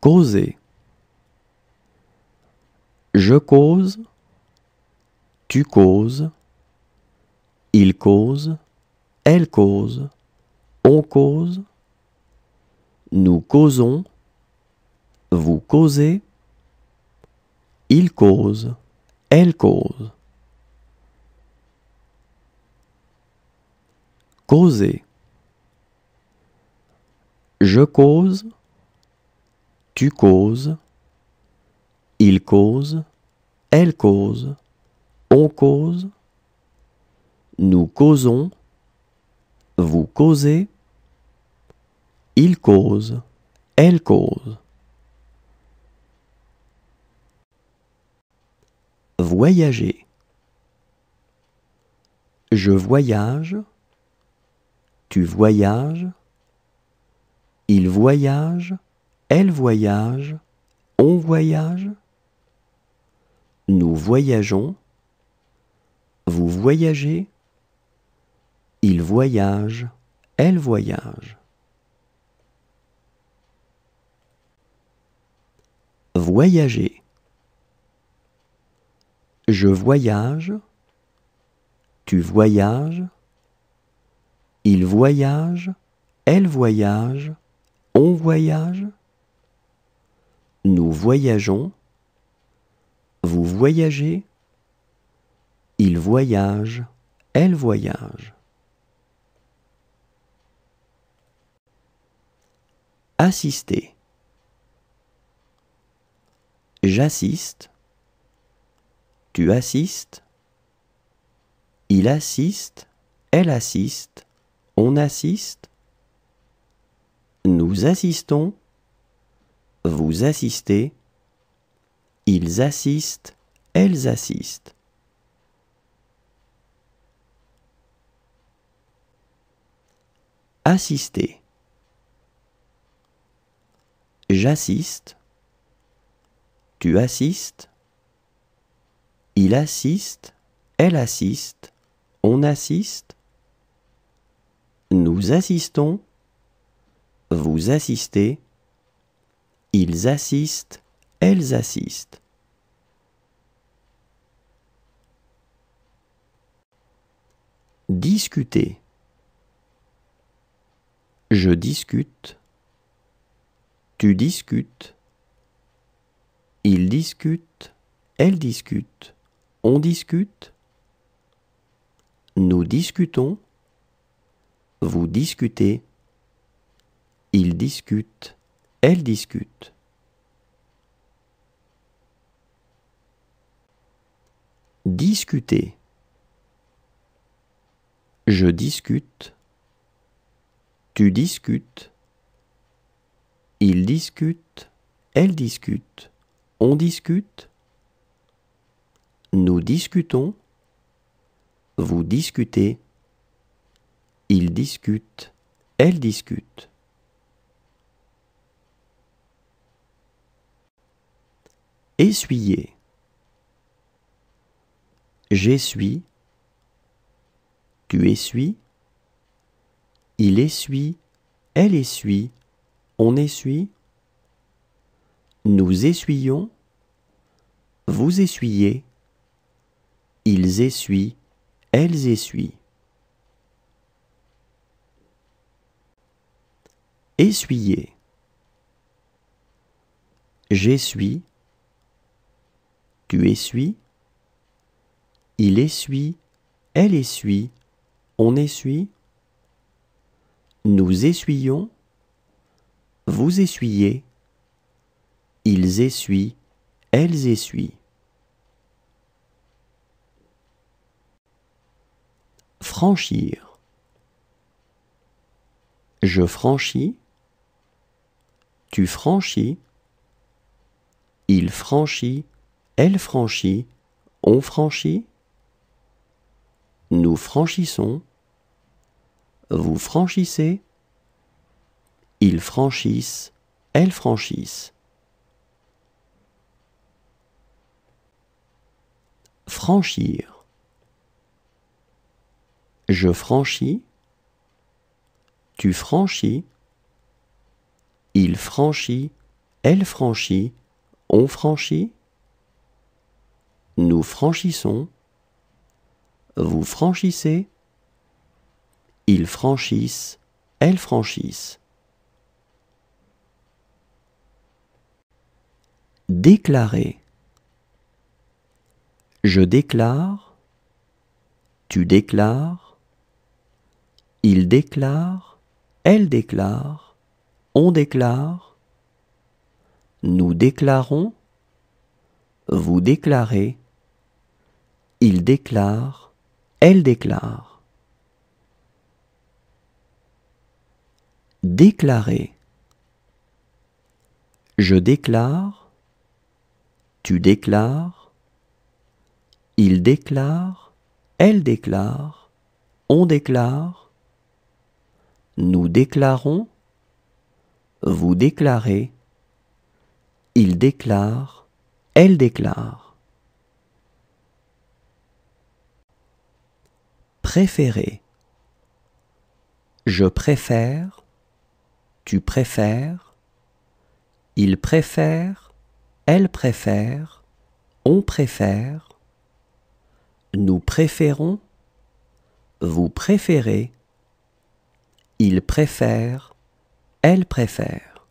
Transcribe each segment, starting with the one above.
Causer. Je cause, tu causes, il cause, elle cause, on cause, nous causons, vous causez, il cause, elle cause. Causer. Je cause, tu causes, il cause, elle cause, on cause, nous causons, vous causez, il cause, elle cause. Voyager. Je voyage, tu voyages, il voyage, elle voyage, on voyage, nous voyageons, vous voyagez, il voyage, elle voyage. Voyager. Je voyage, tu voyages, il voyage, elle voyage, on voyage, nous voyageons, vous voyagez, il voyage, elle voyage. Assister. J'assiste, tu assistes, il assiste, elle assiste, on assiste, nous assistons, vous assistez, ils assistent, elles assistent. Assister. J'assiste, tu assistes, il assiste, elle assiste, on assiste, nous assistons, vous assistez, ils assistent, elles assistent. Discuter. Je discute, tu discutes, il discute, elle discute, on discute, nous discutons, vous discutez, il discute, elle discute. Discuter. Je discute, tu discutes, il discute, elle discute, on discute, nous discutons, vous discutez, il discute, elle discute. Essuyer. J'essuie, tu essuies, il essuie, elle essuie, on essuie, nous essuyons, vous essuyez, ils essuient, elles essuient. Essuyer. J'essuie, tu essuies, il essuie, elle essuie, on essuie, nous essuyons, vous essuyez, ils essuient, elles essuient. Franchir. Je franchis, tu franchis, il franchit, elle franchit, on franchit, nous franchissons, vous franchissez, ils franchissent, elles franchissent. Franchir. Je franchis, tu franchis, il franchit, elle franchit, on franchit. Nous franchissons, vous franchissez. Ils franchissent, elles franchissent. Déclarer. Je déclare, tu déclares, il déclare, elle déclare, on déclare, nous déclarons, vous déclarez, il déclare, elle déclare. Déclarer. Je déclare, tu déclares, il déclare, elle déclare, on déclare, nous déclarons, vous déclarez, il déclare, elle déclare. Préférer. Je préfère, tu préfères, il préfère, elle préfère, on préfère, nous préférons, vous préférez, il préfère, elle préfère.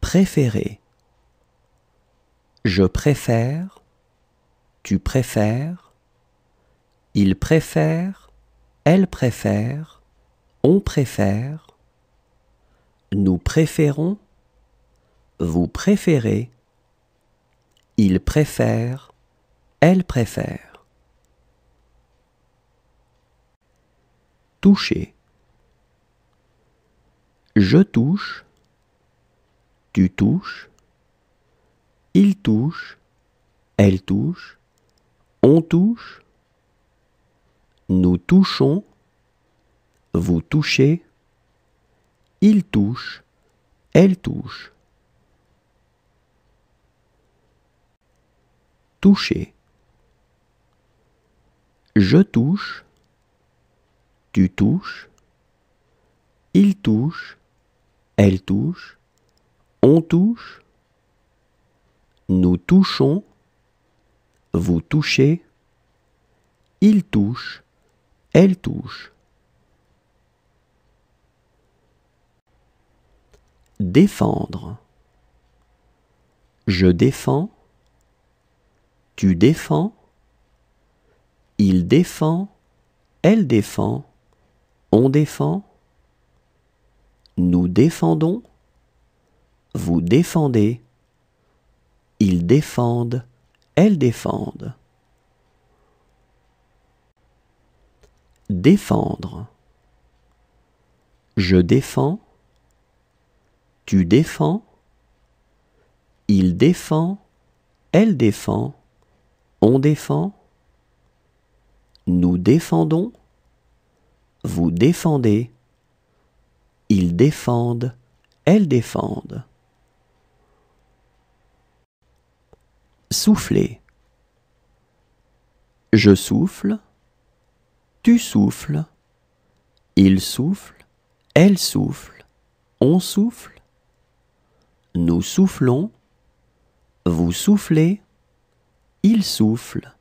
Préférer. Je préfère, tu préfères, il préfère, elle préfère, on préfère, nous préférons, vous préférez, il préfère, elle préfère. Toucher. Je touche, tu touches, il touche, elle touche, on touche, nous touchons, vous touchez, il touche, elle touche. Toucher. Je touche, tu touches, il touche, elle touche, on touche, nous touchons, vous touchez, il touche, elle touche. Défendre. Je défends, tu défends, il défend, elle défend, on défend, nous défendons, vous défendez, ils défendent, elles défendent. Défendre. Je défends, tu défends, il défend, elle défend, on défend, nous défendons, vous défendez, ils défendent, elles défendent. Souffler. Je souffle, tu souffles, il souffle, elle souffle, on souffle, nous soufflons, vous soufflez, il souffle,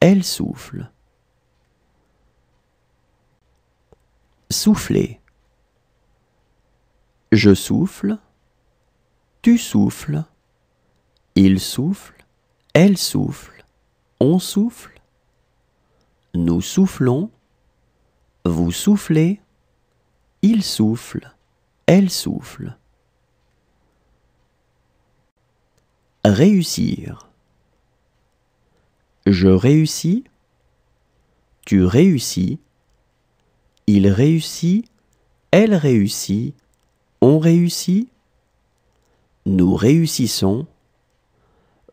elle souffle. Souffler. Je souffle, tu souffles, il souffle, elle souffle, on souffle, nous soufflons, vous soufflez, il souffle, elle souffle. Réussir. Je réussis, tu réussis, il réussit, elle réussit, on réussit, nous réussissons,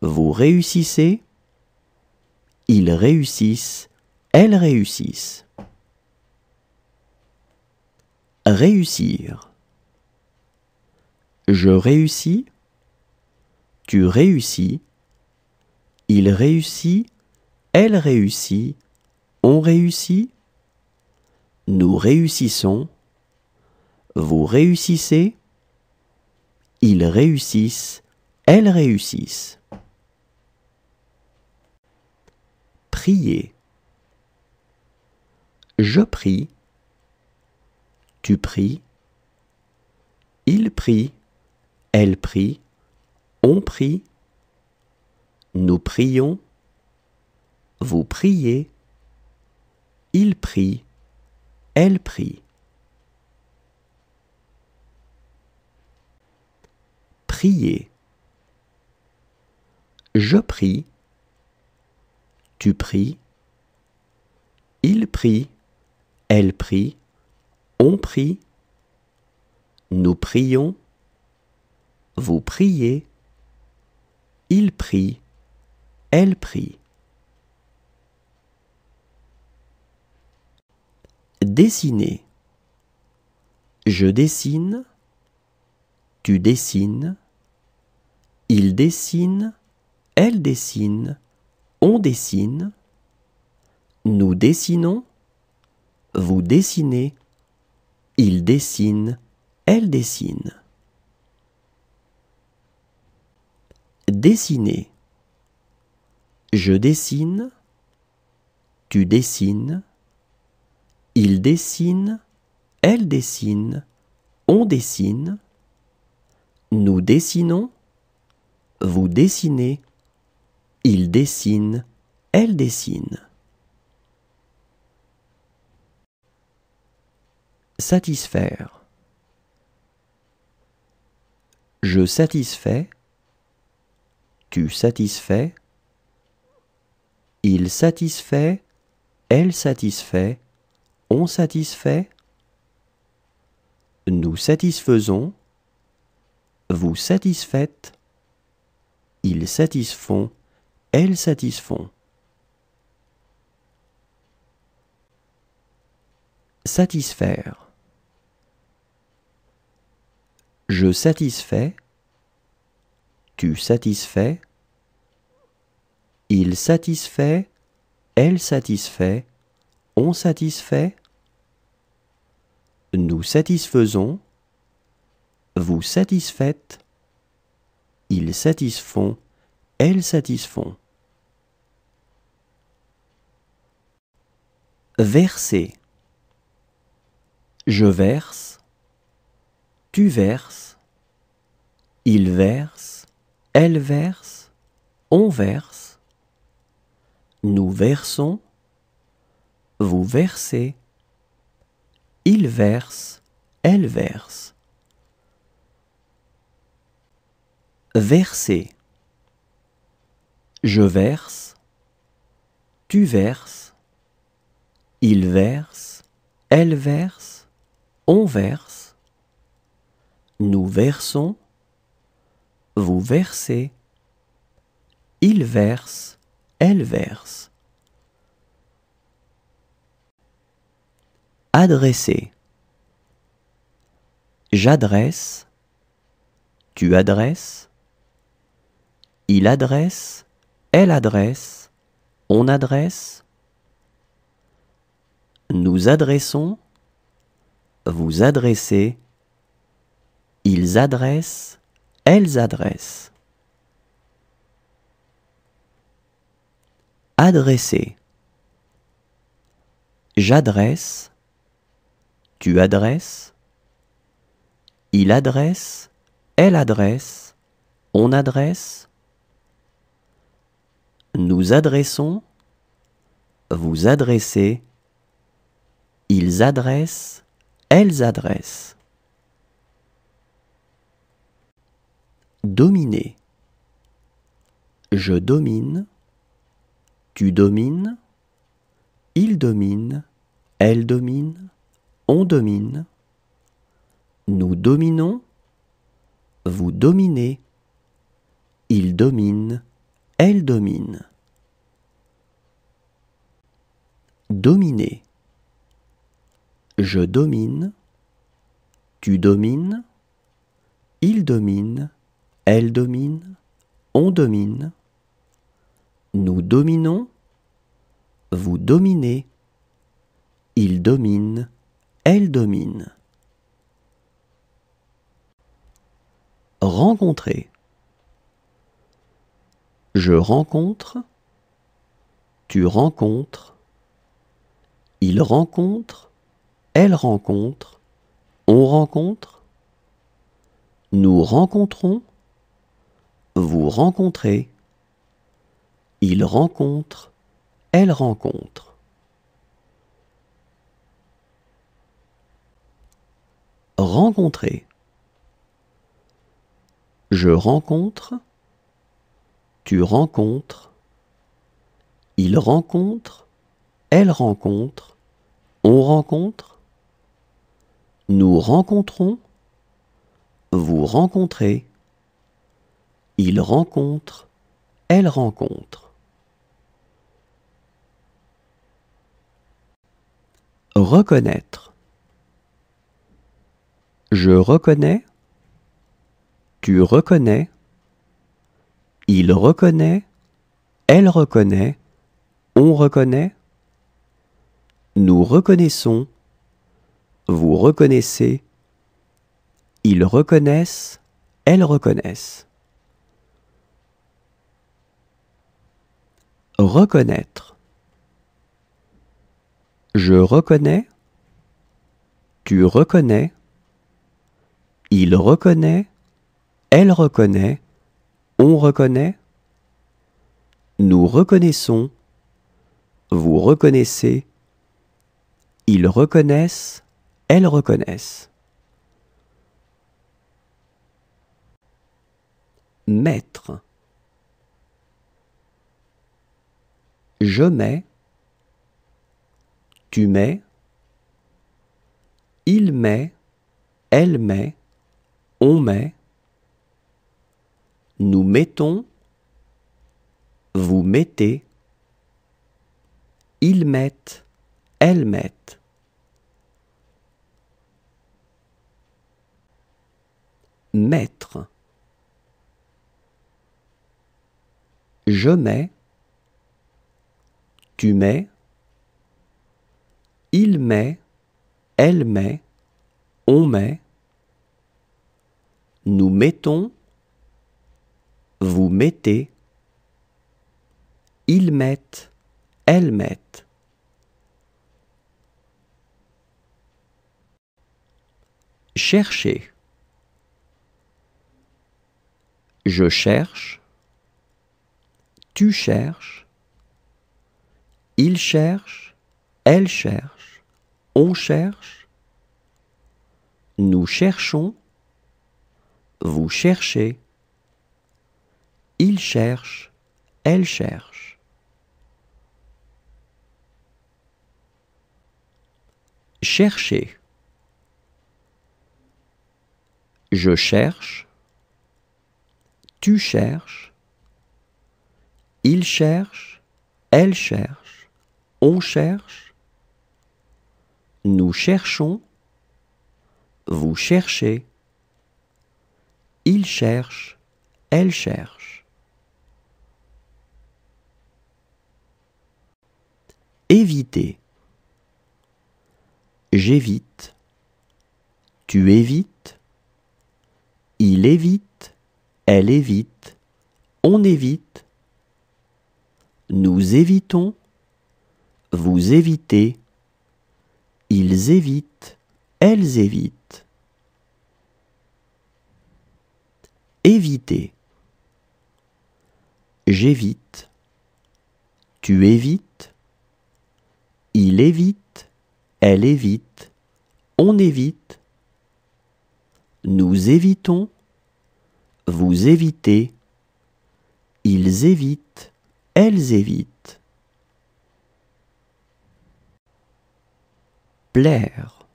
vous réussissez, ils réussissent, elles réussissent. Réussir. Je réussis, tu réussis, il réussit, elle réussit, on réussit, nous réussissons, Vous réussissez, ils réussissent, elles réussissent. Prier. Je prie, tu pries, il prie, elle prie, on prie, nous prions, vous priez, il prie, elle prie. Prier. Je prie, tu pries, il prie, elle prie, on prie, nous prions, vous priez, il prie, elle prie. Dessiner. Je dessine, tu dessines, il dessine, elle dessine, on dessine, nous dessinons, vous dessinez, il dessine, elle dessine. Dessiner. Je dessine, tu dessines, il dessine, elle dessine, on dessine, nous dessinons, vous dessinez, il dessine, elle dessine. Satisfaire. Je satisfais, tu satisfais, il satisfait, elle satisfait, on satisfait, nous satisfaisons, vous satisfaites, ils satisfont, elles satisfont. Satisfaire. Je satisfais, tu satisfais, il satisfait, elle satisfait, on satisfait, nous satisfaisons, vous satisfaites, ils satisfont, elles satisfont. Verser. Je verse, tu verses, il verse, elle verse, on verse, nous versons, vous versez, il verse, elle verse. Verser. Je verse, tu verses, il verse, elle verse, on verse, nous versons, vous versez, il verse, elle verse. Adresser. J'adresse, tu adresses, il adresse, elle adresse, on adresse, nous adressons, vous adressez, ils adressent, elles adressent. Adresser. J'adresse, tu adresses, il adresse, elle adresse, on adresse, nous adressons, vous adressez, ils adressent, elles adressent. Dominer. Je domine, tu domines, il domine, elle domine, on domine, nous dominons, vous dominez, il domine, elle domine. Dominer. Je domine, tu domines, il domine, elle domine, on domine, nous dominons, vous dominez, il domine, elle domine. rencontrer. Je rencontre, tu rencontres, il rencontre, elle rencontre, on rencontre, nous rencontrons, vous rencontrez, il rencontre, elle rencontre. Rencontrer. Je rencontre, tu rencontres, il rencontre, elle rencontre, on rencontre, nous rencontrons, vous rencontrez, il rencontre, elle rencontre. Reconnaître. Je reconnais, tu reconnais, il reconnaît, elle reconnaît, on reconnaît, nous reconnaissons, vous reconnaissez, ils reconnaissent, elles reconnaissent. Reconnaître. Je reconnais, tu reconnais, il reconnaît, elle reconnaît, on reconnaît, nous reconnaissons, vous reconnaissez, ils reconnaissent, elles reconnaissent. Mettre. Je mets, tu mets, il met, elle met, on met, nous mettons, vous mettez, ils mettent, elles mettent. Mettre. Je mets, tu mets, il met, elle met, on met, nous mettons, vous mettez, ils mettent, elles mettent. Chercher. Je cherche, tu cherches, il cherche, elle cherche, on cherche, nous cherchons, vous cherchez, il cherche, elle cherche. Chercher. Je cherche, tu cherches, il cherche, elle cherche, on cherche, nous cherchons, vous cherchez, il cherche, elle cherche. Éviter. J'évite, tu évites, il évite, elle évite, on évite, nous évitons, vous évitez, ils évitent, elles évitent. Éviter. J'évite, tu évites, il évite, elle évite, on évite, nous évitons, vous évitez, ils évitent, elles évitent. Plaire.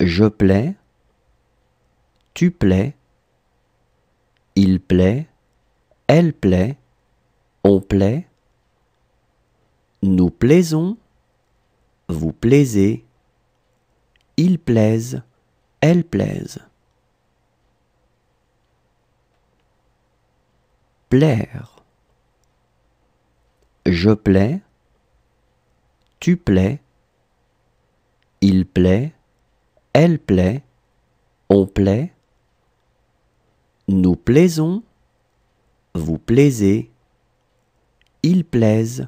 Je plais, tu plais, il plaît, elle plaît, on plaît, nous plaisons, vous plaisez, ils plaisent, elles plaisent. Plaire. Je plais, tu plais, il plaît, elle plaît, on plaît, Nous plaisons, vous plaisez, ils plaisent,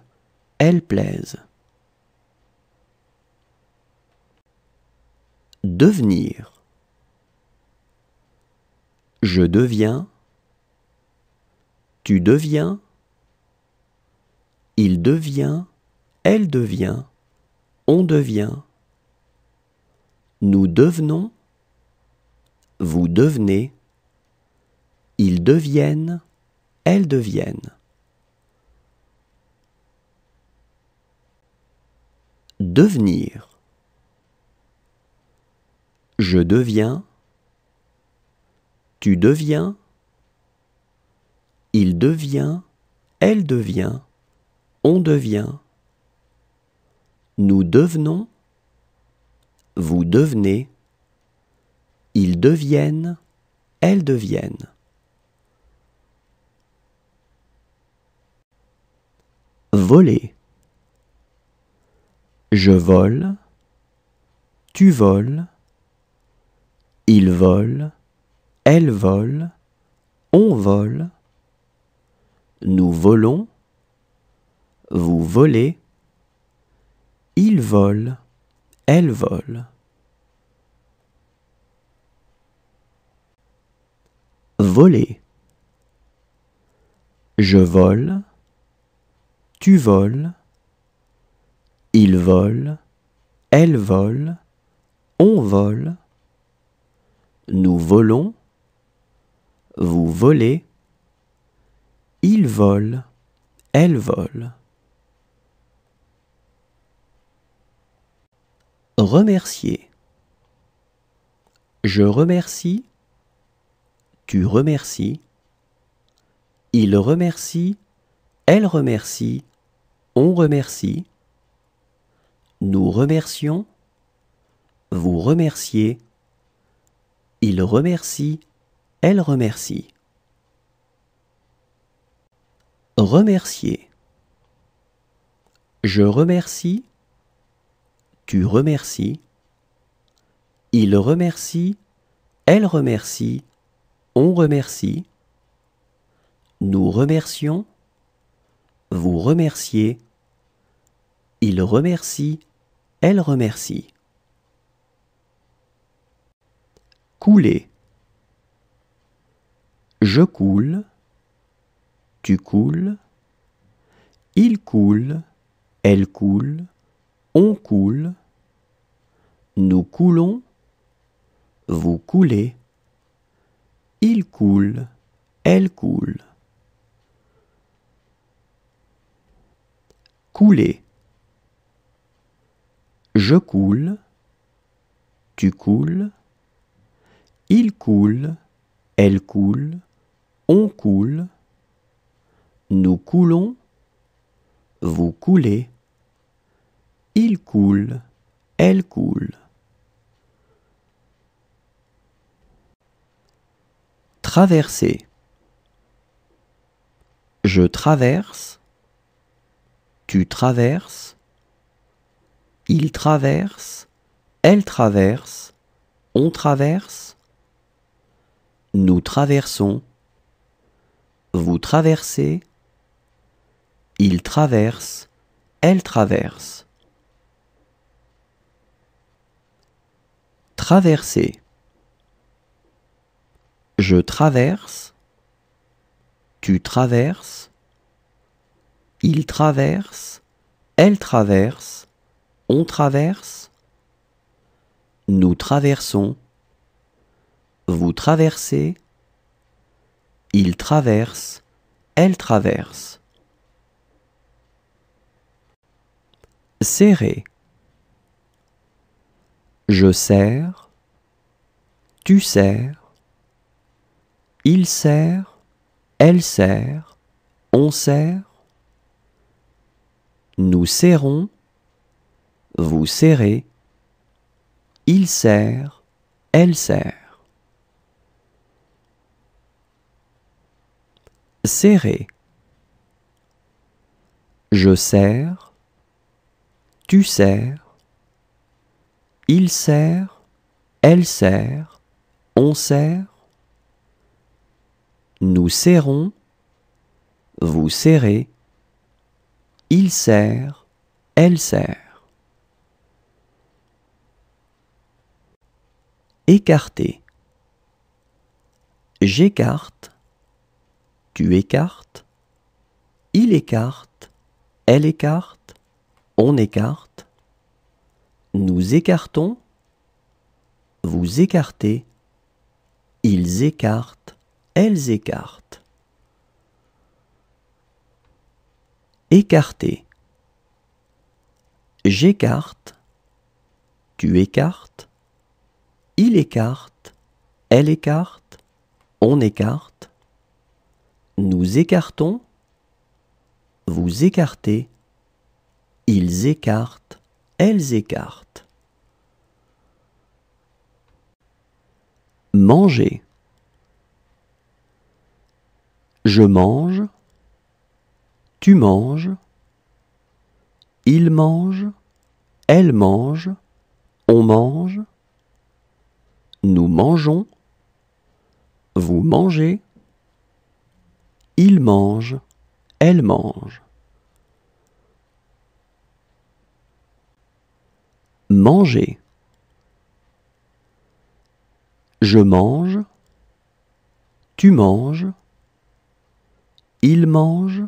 elles plaisent. Devenir. Je deviens, tu deviens, il devient, elle devient, on devient. Nous devenons, vous devenez, ils deviennent, elles deviennent. Devenir. Je deviens, tu deviens, il devient, elle devient, on devient. Nous devenons, vous devenez, ils deviennent, elles deviennent. Voler. Je vole, tu voles, il vole, elle vole, on vole. Nous volons, vous volez, il vole, elle vole. Voler. Je vole, tu voles, il vole, elle vole, on vole. Nous volons, vous volez, il vole, elle vole. Remercier. Je remercie, tu remercies, il remercie, elle remercie, on remercie. Nous remercions, vous remerciez, il remercie, elle remercie. Remercier. Je remercie, tu remercies, il remercie, elle remercie, on remercie. Nous remercions, vous remerciez, il remercie, elle remercie. Couler. Je coule, tu coules, il coule, elle coule, on coule. Nous coulons, vous coulez, il coule, elle coule. Couler. Je coule, tu coules, il coule, elle coule, on coule. Nous coulons, vous coulez, il coule, elle coule. Traverser. Je traverse, tu traverses, il traverse, elle traverse, on traverse. Nous traversons, vous traversez, il traverse, elle traverse. Traverser. Je traverse, tu traverses, il traverse, elle traverse, on traverse. Nous traversons, vous traversez, il traverse, elle traverse. Serrer. Je serre, tu serres, il serre, elle serre, on serre. Nous serrons, vous serrez, il serre, elle serre. Serrer. Je serre, tu serres, il serre, elle serre, on serre. Nous serrons, vous serrez. Il serre, elle serre. Écarter. J'écarte, tu écartes. Il écarte, elle écarte. On écarte. Nous écartons, vous écartez. Ils écartent, elles écartent. Écarter. J'écarte, tu écartes. Il écarte, elle écarte. On écarte. Nous écartons, vous écartez. Ils écartent, elles écartent. Manger. Je mange, tu manges. Il mange, elle mange. On mange. Nous mangeons, vous mangez. Il mange, elle mange. Manger. Je mange, tu manges. Il mange,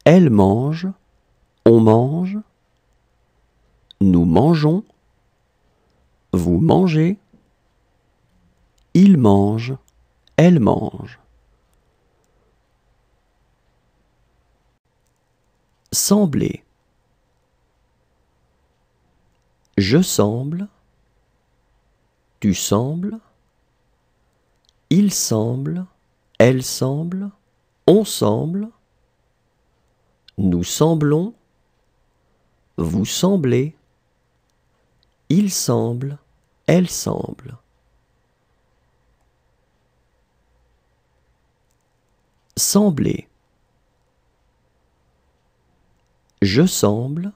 elle mange. On mange. Nous mangeons, vous mangez. Il mange, elle mange. Sembler. Je semble, tu sembles. Il semble, elle semble. On semble. Nous semblons, vous semblez. Il semble, elle semble. Sembler. Je semble,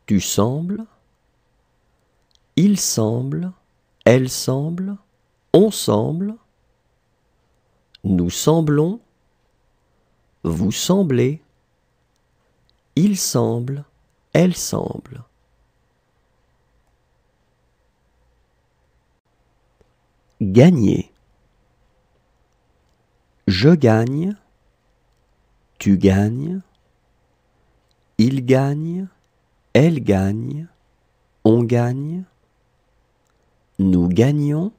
tu sembles. Il semble, elle semble. On semble. Nous semblons, vous semblez. Il semble, elle semble. Gagner. Je gagne, tu gagnes. Il gagne, elle gagne. On gagne. Nous gagnons,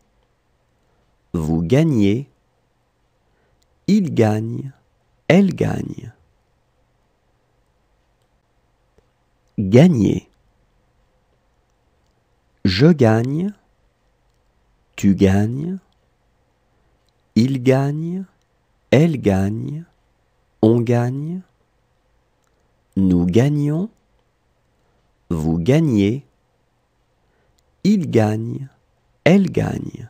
vous gagnez. Il gagne, elle gagne. Gagner. Je gagne, tu gagnes. Il gagne, elle gagne. On gagne. Nous gagnons, vous gagnez. Il gagne, elle gagne.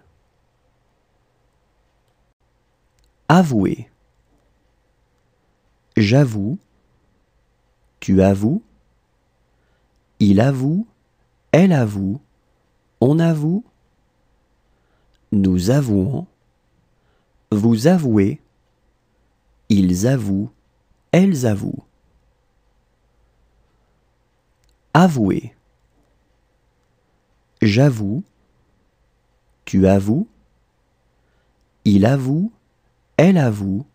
Avouer. J'avoue, tu avoues. Il avoue, elle avoue. On avoue. Nous avouons, vous avouez. Ils avouent, elles avouent. Avouer. J'avoue, tu avoues. Il avoue, elle avoue.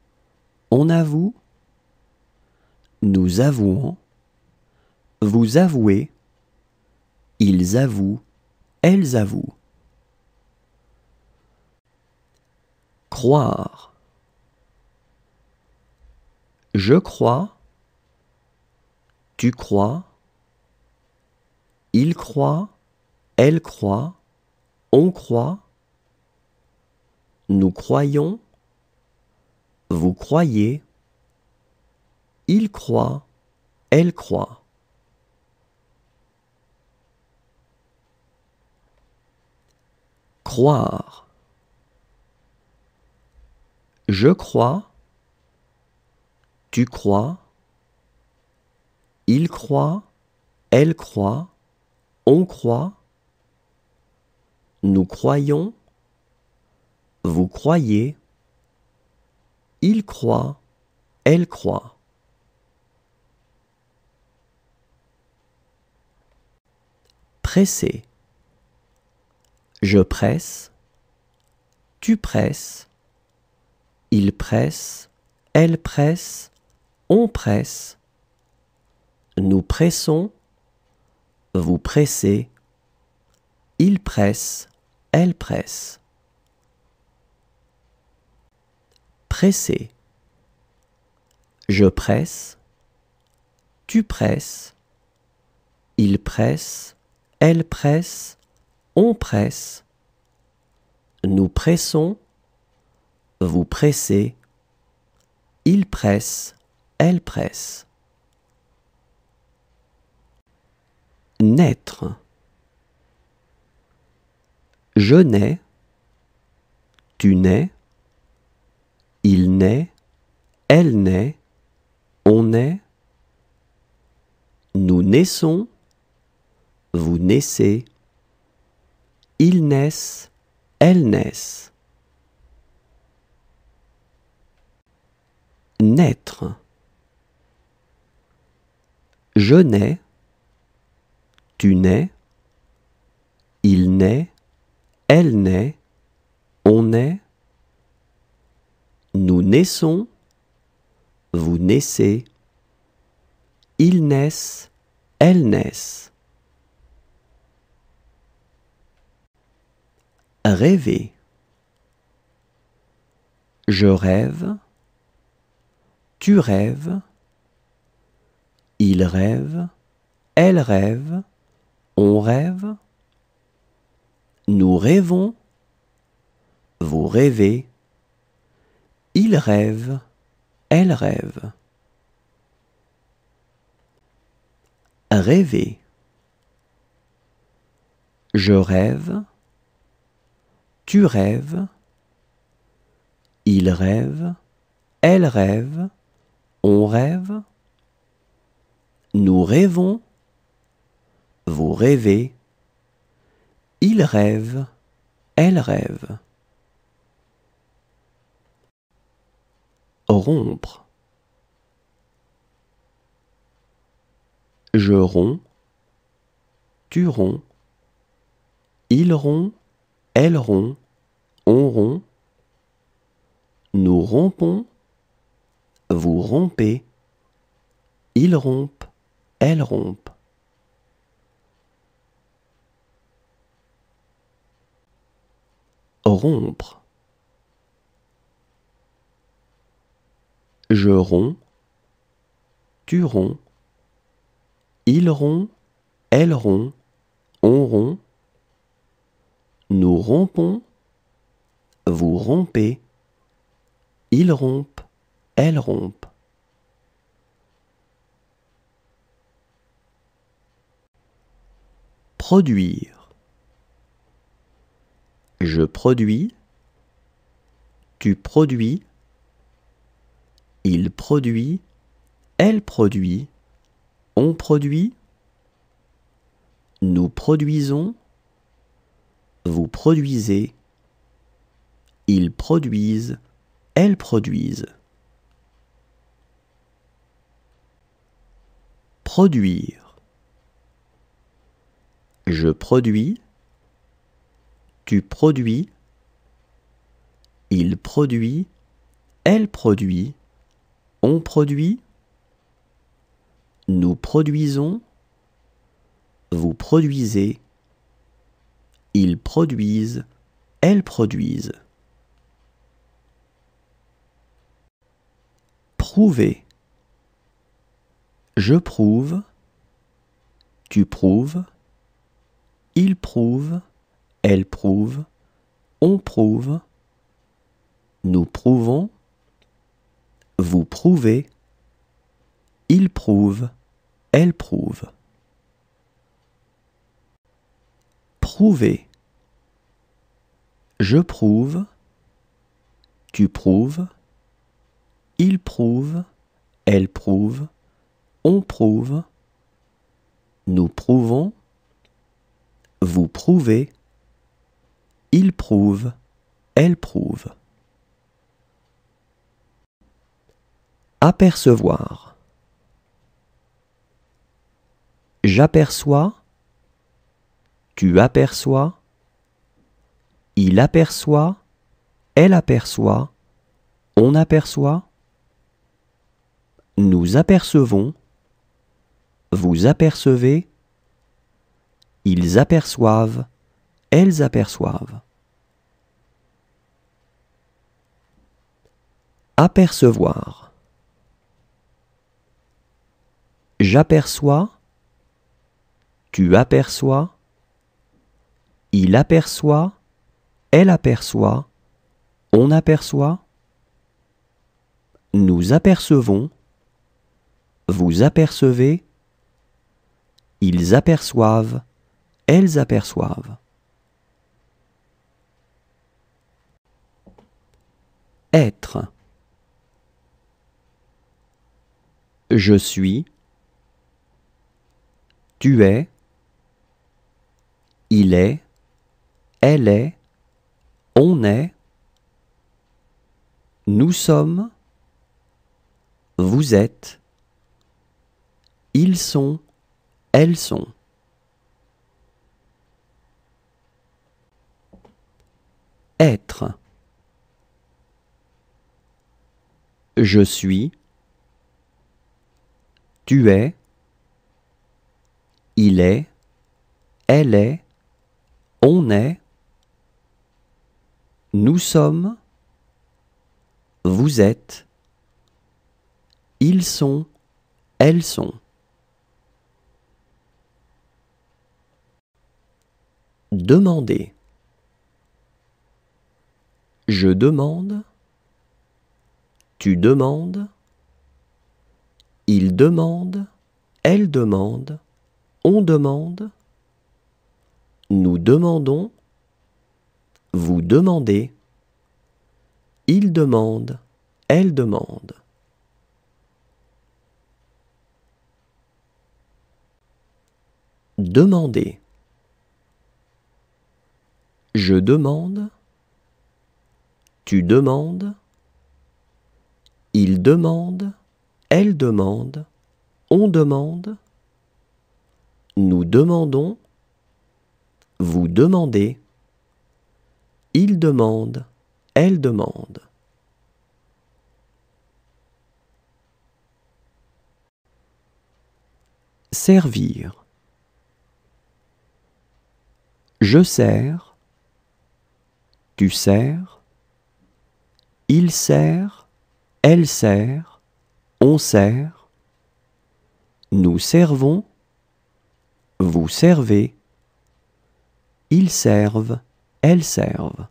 On avoue. Nous avouons, vous avouez. Ils avouent, elles avouent. Croire. Je crois, tu crois. Il croit, elle croit. On croit. Nous croyons, vous croyez. Il croit, elle croit. Croire. Je crois, tu crois. Il croit, elle croit. On croit. Nous croyons, vous croyez. il croit, elle croit. Presser. Je presse, tu presses, il presse, elle presse, on presse. Nous pressons, vous pressez, il presse, elle presse. Presser. Je presse, tu presses, il presse, elle presse, on presse. Nous pressons, vous pressez, il presse, elle presse. Naître. Je nais, tu nais, il naît, elle naît, on naît. Nous naissons, vous naissez, ils naissent, elles naissent. Naître. Je nais, tu nais, il naît, elle naît, on naît. Nous naissons, vous naissez, ils naissent, elles naissent. Rêver. Je rêve, tu rêves, il rêve, elle rêve, on rêve. Nous rêvons, vous rêvez, il rêve, elle rêve. Rêver. Je rêve, tu rêves, il rêve, elle rêve, on rêve. Nous rêvons, vous rêvez, il rêve, elle rêve. Rompre. Je romps, tu romps, il rompt, elle rompt, on rompt. Nous rompons, vous rompez, ils rompent, elles rompent. Rompre. Je romps, tu romps, il rompt, elle rompt, on rompt. Nous rompons, vous rompez, ils rompent, elles rompent. Produire. Je produis, tu produis, il produit, elle produit, on produit. Nous produisons, vous produisez, ils produisent, elles produisent. Produire. Je produis, tu produis, il produit, elle produit, on produit. Nous produisons, vous produisez, ils produisent, elles produisent. Prouver. Je prouve, tu prouves, il prouve, elle prouve, on prouve. Nous prouvons, vous prouvez, il prouve, elle prouve. Prouver. Je prouve, tu prouves, il prouve, elle prouve, on prouve. Nous prouvons, vous prouvez, il prouve, elle prouve. Apercevoir. J'aperçois. Tu aperçois. Il aperçoit. Elle aperçoit. On aperçoit. Nous apercevons. Vous apercevez. Ils aperçoivent. Elles aperçoivent. Apercevoir. J'aperçois. Tu aperçois. Il aperçoit. Elle aperçoit. On aperçoit. Nous apercevons. Vous apercevez. Ils aperçoivent. Elles aperçoivent. Être. Je suis. Tu es. Il est. Elle est. On est. Nous sommes. Vous êtes. Ils sont. Elles sont. Être. Je suis. Tu es. Il est. Elle est. On est. Nous sommes. Vous êtes. Ils sont. Elles sont. Demander. Je demande. Tu demandes. Il demande. Elle demande. On demande. Nous demandons. Vous demandez. Il demande. Elle demande. Demander. Je demande. Tu demandes. Il demande. Elle demande. On demande. Nous demandons. Vous demandez. Il demande. Elle demande. Servir. Je sers. Tu sers. Il sert. Elle sert. On sert. Nous servons. Vous servez. Ils servent. Elles servent.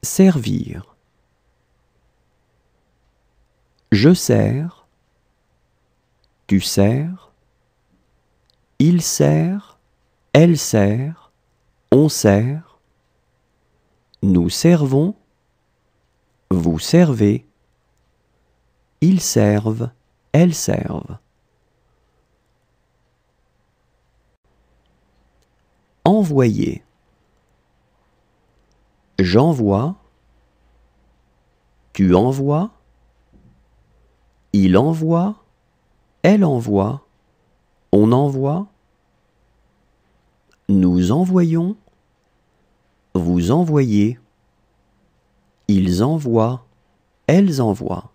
Servir. Je sers. Tu sers. Il sert. Elle sert. On sert. Nous servons. Vous servez. Ils servent. Elles servent. Envoyer. J'envoie. Tu envoies. Il envoie. Elle envoie. On envoie. Nous envoyons. Vous envoyez. Ils envoient. Elles envoient.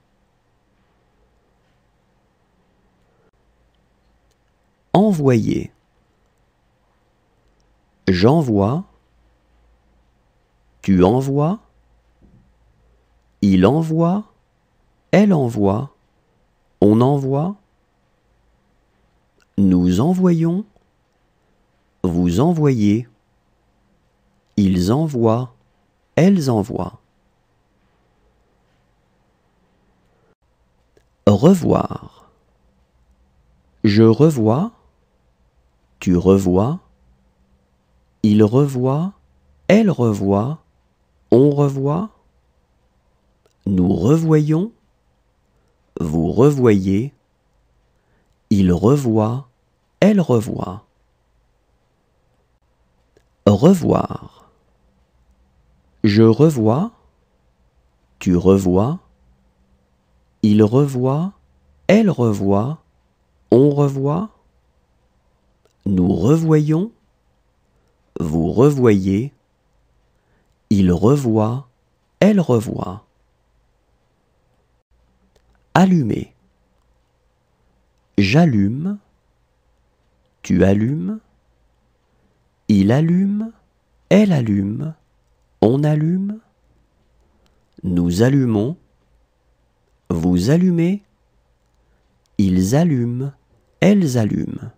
Envoyer. J'envoie. Tu envoies. Il envoie. Elle envoie. On envoie. Nous envoyons. Vous envoyez. Ils envoient. Elles envoient. Revoir. Je revois. Tu revois. Il revoit. Elle revoit. On revoit. Nous revoyons. Vous revoyez. Il revoit. Elle revoit. Revoir. Je revois. Tu revois, il revoit, elle revoit, on revoit. Nous revoyons, vous revoyez, il revoit, elle revoit. Allumer. J'allume, tu allumes, il allume, elle allume, on allume. Nous allumons, vous allumez, ils allument, elles allument.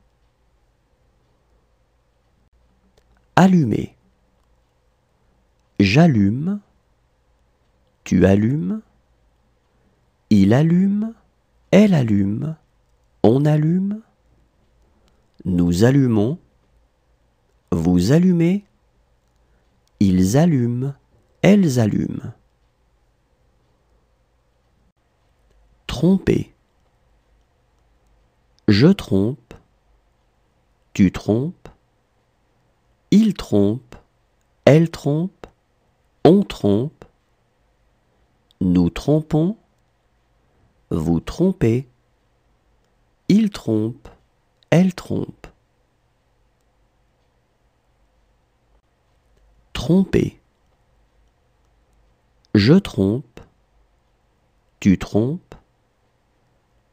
Allumer. J'allume, tu allumes, il allume, elle allume, on allume. Nous allumons, vous allumez, ils allument, elles allument. Tromper. Je trompe, tu trompes, il trompe, elle trompe, on trompe. Nous trompons, vous trompez, il trompe, elle trompe. Tromper. Je trompe, tu trompes,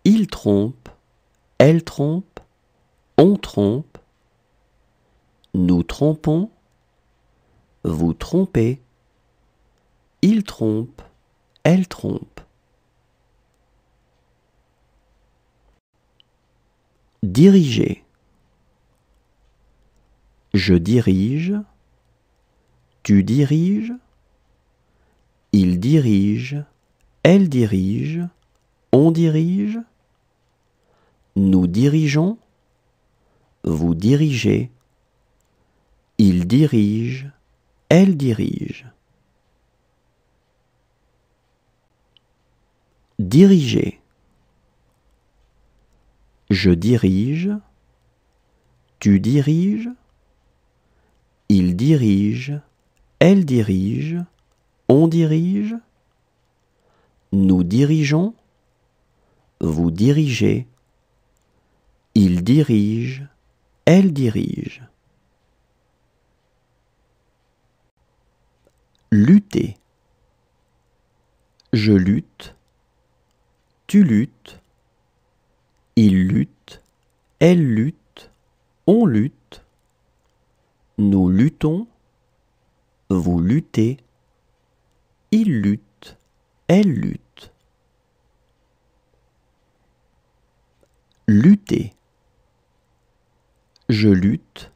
il trompe, elle trompe, on trompe. Nous trompons, vous trompez, il trompe, elle trompe. Diriger. Je dirige, tu diriges, il dirige, elle dirige, on dirige. Nous dirigeons, vous dirigez, il dirige, elle dirige. Diriger. Je dirige, tu diriges, il dirige, elle dirige, on dirige. Nous dirigeons, vous dirigez, il dirige, elle dirige. Lutter. Je lutte, tu luttes, il lutte, elle lutte, on lutte. Nous luttons, vous luttez, il lutte, elle lutte. Lutter. Je lutte,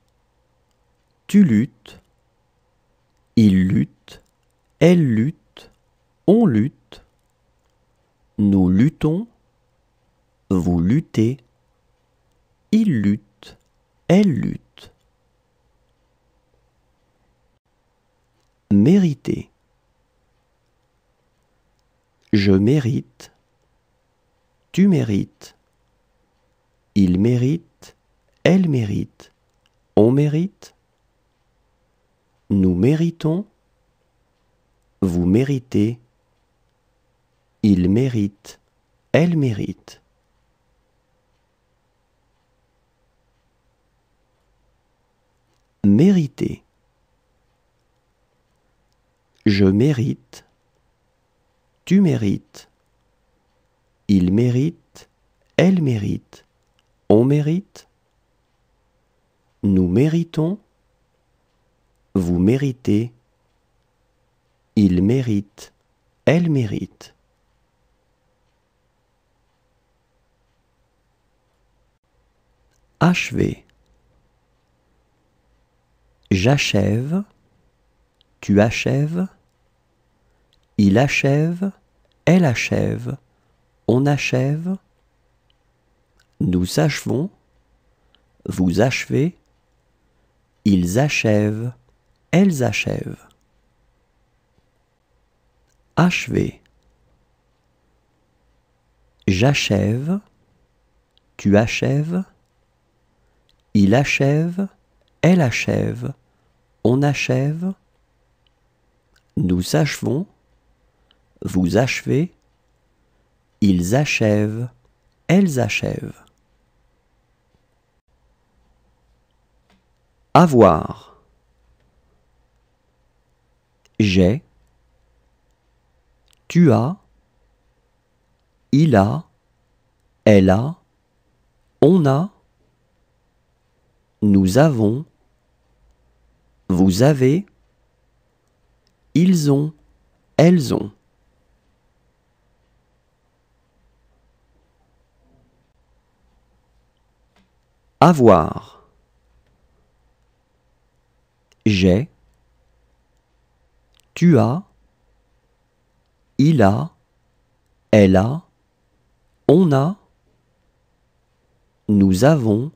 tu luttes, il lutte, elle lutte, on lutte. Nous luttons, vous luttez, il lutte, elle lutte. Mériter. Je mérite, tu mérites, il mérite, elle mérite, on mérite. Nous méritons, vous méritez, il mérite, elle mérite. Mériter. Je mérite, tu mérites, il mérite, elle mérite, on mérite. Nous méritons, vous méritez, il mérite, elle mérite. Achever. J'achève, tu achèves, il achève, elle achève, on achève. Nous achevons, vous achevez, ils achèvent, elles achèvent. Achever. J'achève, tu achèves, il achève, elle achève, on achève. Nous achevons, vous achevez, ils achèvent, elles achèvent. Avoir. J'ai, tu as, il a, elle a, on a, nous avons, vous avez, ils ont, elles ont. Avoir. J'ai, tu as, il a, elle a, on a, nous avons,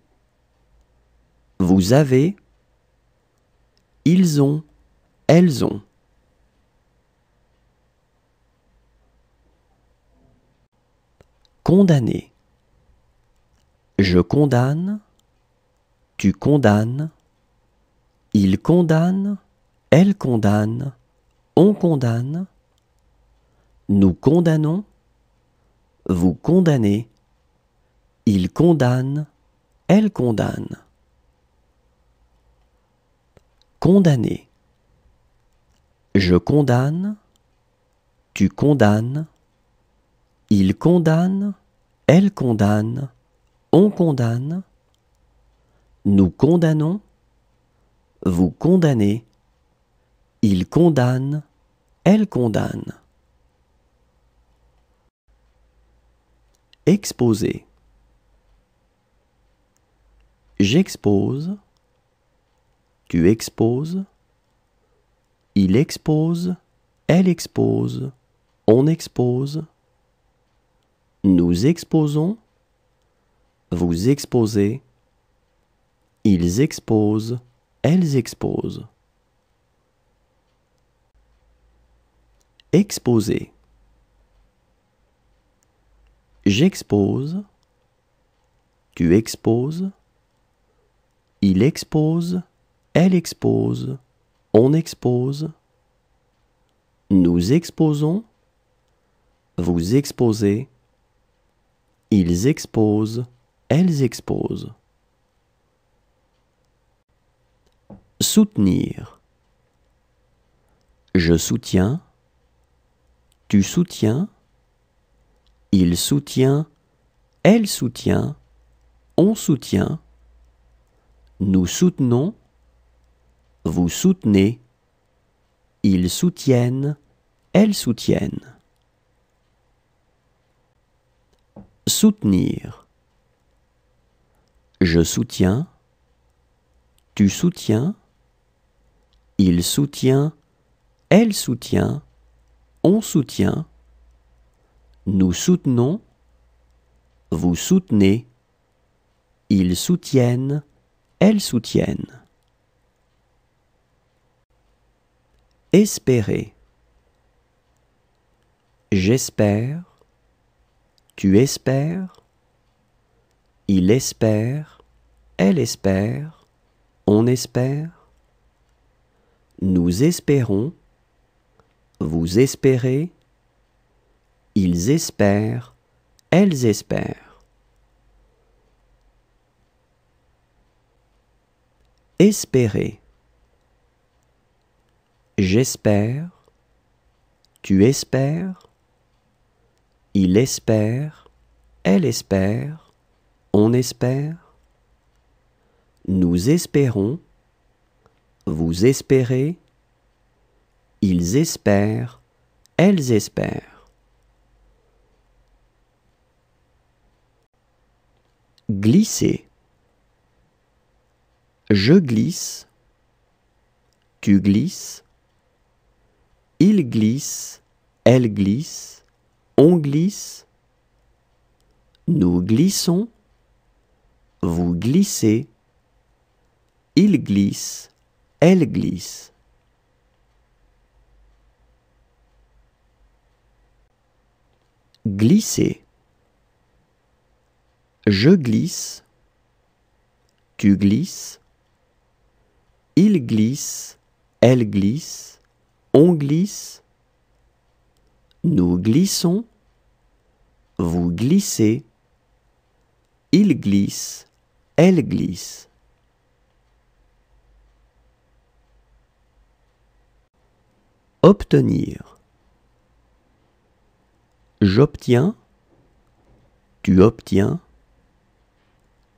vous avez, ils ont, elles ont. Condamner. Je condamne, tu condamnes, il condamne, elle condamne, on condamne, nous condamnons, vous condamnez, il condamne, elle condamne. Condamner. Je condamne, tu condamnes, il condamne, elle condamne, on condamne, nous condamnons, vous condamnez, il condamne, elle condamne. Exposer. J'expose, tu exposes, il expose, elle expose, on expose, nous exposons, vous exposez, ils exposent, elles exposent. Exposer. J'expose, tu exposes, il expose, elle expose, on expose, nous exposons, vous exposez, ils exposent, elles exposent. Soutenir. Je soutiens, tu soutiens, il soutient, elle soutient, on soutient, nous soutenons, vous soutenez, ils soutiennent, elles soutiennent. Soutenir. Je soutiens, tu soutiens, il soutient, elle soutient, on soutient, nous soutenons, vous soutenez, ils soutiennent, elles soutiennent. Espérer. J'espère, tu espères, il espère, elle espère, on espère, nous espérons, vous espérez, ils espèrent, elles espèrent. Espérer. J'espère, tu espères, il espère, elle espère, on espère, nous espérons, vous espérez, ils espèrent, elles espèrent. Glisser. Je glisse, tu glisses, il glisse, elle glisse, on glisse, nous glissons, vous glissez, il glisse, elle glisse. Glisser. Je glisse, tu glisses, il glisse, elle glisse, on glisse, Nous glissons, vous glissez, il glisse, elle glisse. Obtenir. J'obtiens, tu obtiens,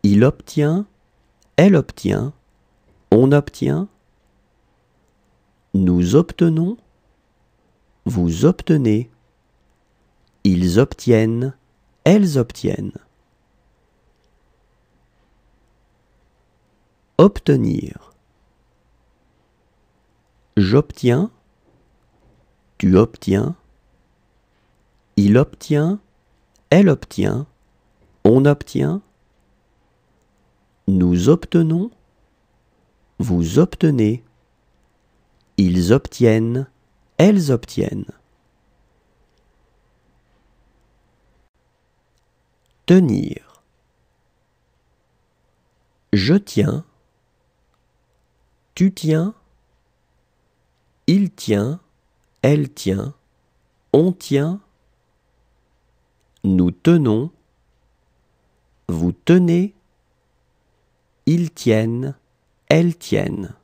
il obtient, elle obtient, on obtient, nous obtenons, vous obtenez, ils obtiennent, elles obtiennent. Obtenir. J'obtiens, tu obtiens, il obtient, elle obtient, on obtient, nous obtenons, vous obtenez, ils obtiennent, elles obtiennent. Tenir. Je tiens, tu tiens, il tient, elle tient, on tient, nous tenons, vous tenez, ils tiennent, elles tiennent.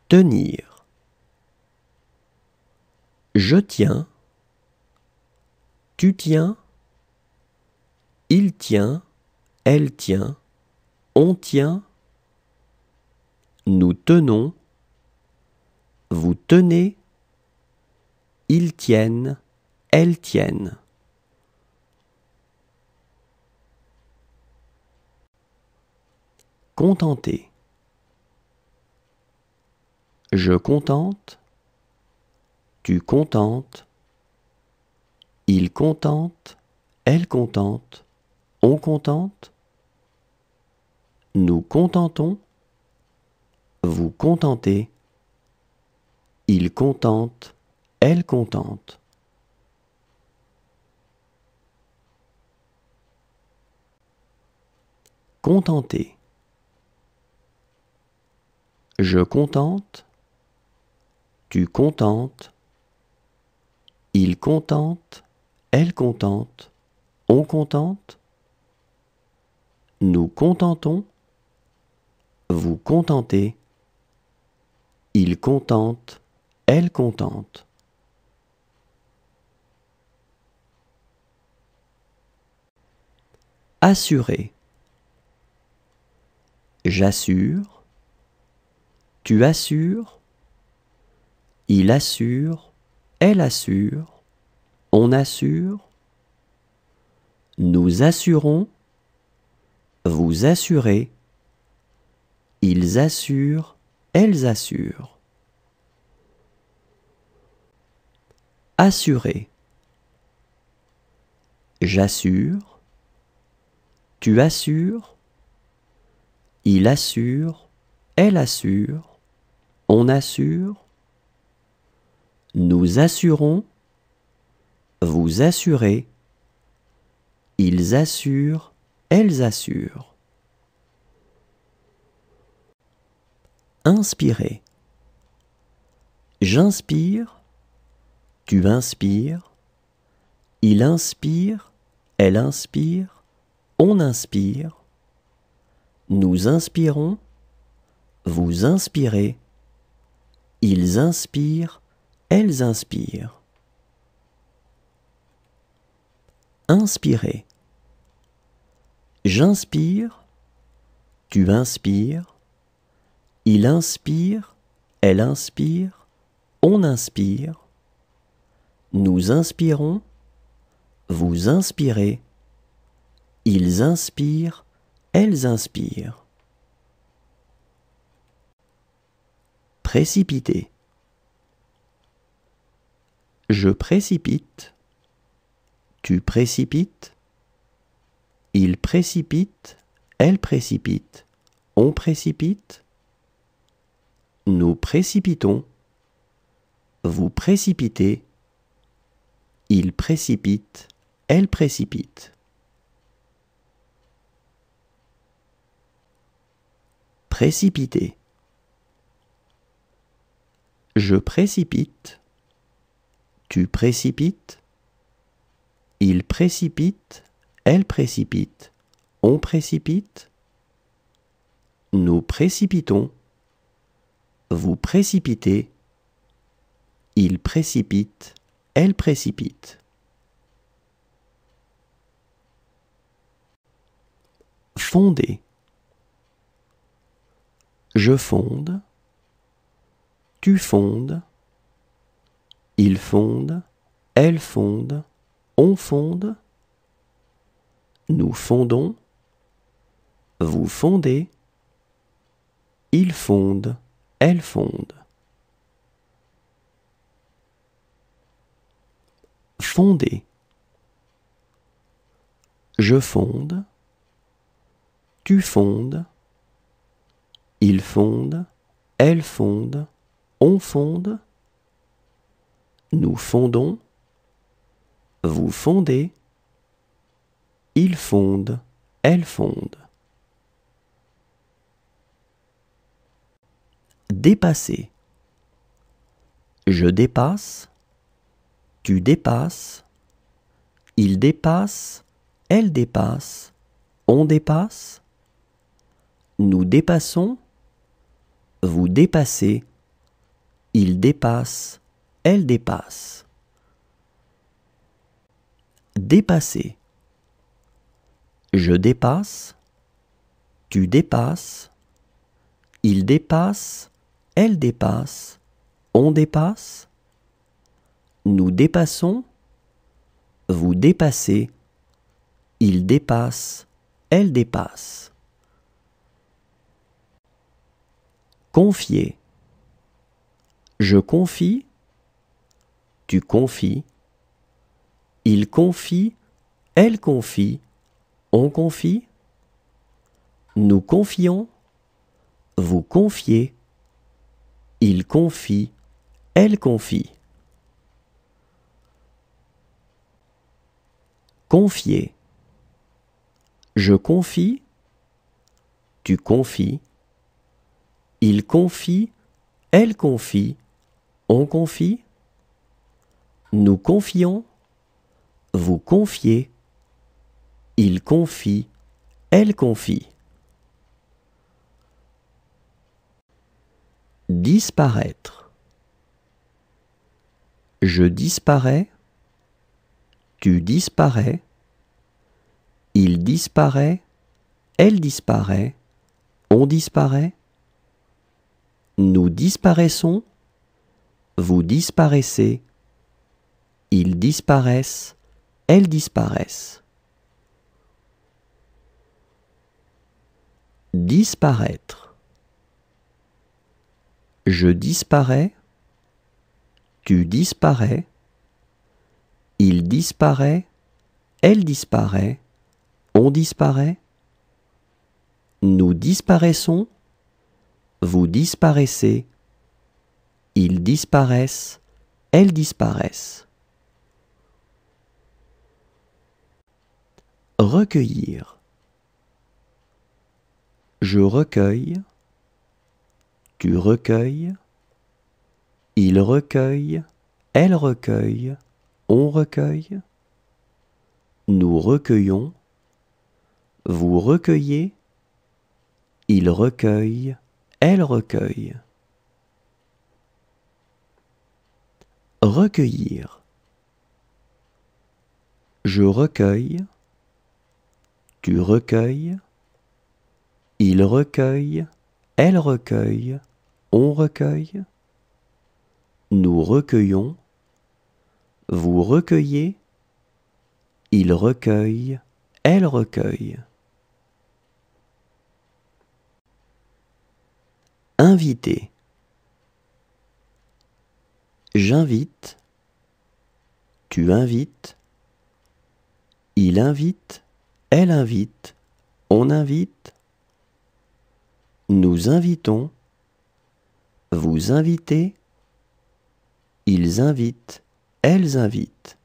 Tenir. Je tiens, tu tiens, il tient, elle tient, on tient, nous tenons, vous tenez, ils tiennent, elles tiennent. Contenter. Je contente, tu contentes, il contente, elle contente, on contente, nous contentons, vous contentez, il contente, elle contente. Contenter. Je contente, tu contentes, il contente, elle contente, on contente, nous contentons, vous contentez, il contente, elle contente. Assurer. J'assure, tu assures, il assure, elle assure, on assure, nous assurons, vous assurez, ils assurent, elles assurent. Assurer. J'assure, tu assures, il assure, elle assure, on assure, nous assurons, vous assurez, ils assurent, elles assurent. Inspirer. J'inspire, tu inspires, il inspire, elle inspire, on inspire, nous inspirons, vous inspirez, ils inspirent, elles inspirent. Inspirer. J'inspire, tu inspires, il inspire, elle inspire, on inspire, nous inspirons, vous inspirez, ils inspirent, elles inspirent. Précipiter. Je précipite, tu précipites, il précipite, elle précipite, on précipite, nous précipitons, vous précipitez, il précipite, elle précipite. Précipiter. Je précipite. Tu précipites. Il précipite. Elle précipite. On précipite. Nous précipitons. Vous précipitez. Il précipite. Elle précipite. Fonder. Je fonde. Tu fondes. Il fonde. Elle fonde. On fonde. Nous fondons. Vous fondez. Il fonde. Elle fonde. Fonder. Je fonde. Tu fondes. Il fonde. Elle fonde. On fonde. Nous fondons. Vous fondez. Il fonde. Elle fonde. Dépasser. Je dépasse. Tu dépasses. Il dépasse. Elle dépasse. On dépasse. Nous dépassons. Vous dépassez. Il dépasse. Elle dépasse. Dépasser. Je dépasse. Tu dépasses. Il dépasse. Elle dépasse. On dépasse. Nous dépassons. Vous dépassez. Il dépasse. Elle dépasse. Confier. Je confie. Tu confies. Il confie. Elle confie. On confie. Nous confions. Vous confiez. Il confie. Elle confie. Confier. Je confie. Tu confies. Il confie. Elle confie. On confie. Nous confions. Vous confiez. Il confie. Elle confie. Disparaître. Je disparais. Tu disparais. Il disparaît. Elle disparaît. On disparaît. Nous disparaissons. Vous disparaissez. Ils disparaissent. Elles disparaissent. Disparaître. Je disparais. Tu disparais. Il disparaît. Elle disparaît. On disparaît. Nous disparaissons. Vous disparaissez. Ils disparaissent. Elles disparaissent. Recueillir. Je recueille. Tu recueilles. Il recueille. Elle recueille. On recueille. Nous recueillons. Vous recueillez. Il recueille. Elle recueille. Recueillir. Je recueille. Tu recueilles. Il recueille. Elle recueille. On recueille. Nous recueillons. Vous recueillez. Il recueille. Elle recueille. Inviter. J'invite. Tu invites. Il invite. Elle invite. On invite. Nous invitons. Vous invitez. Ils invitent. Elles invitent.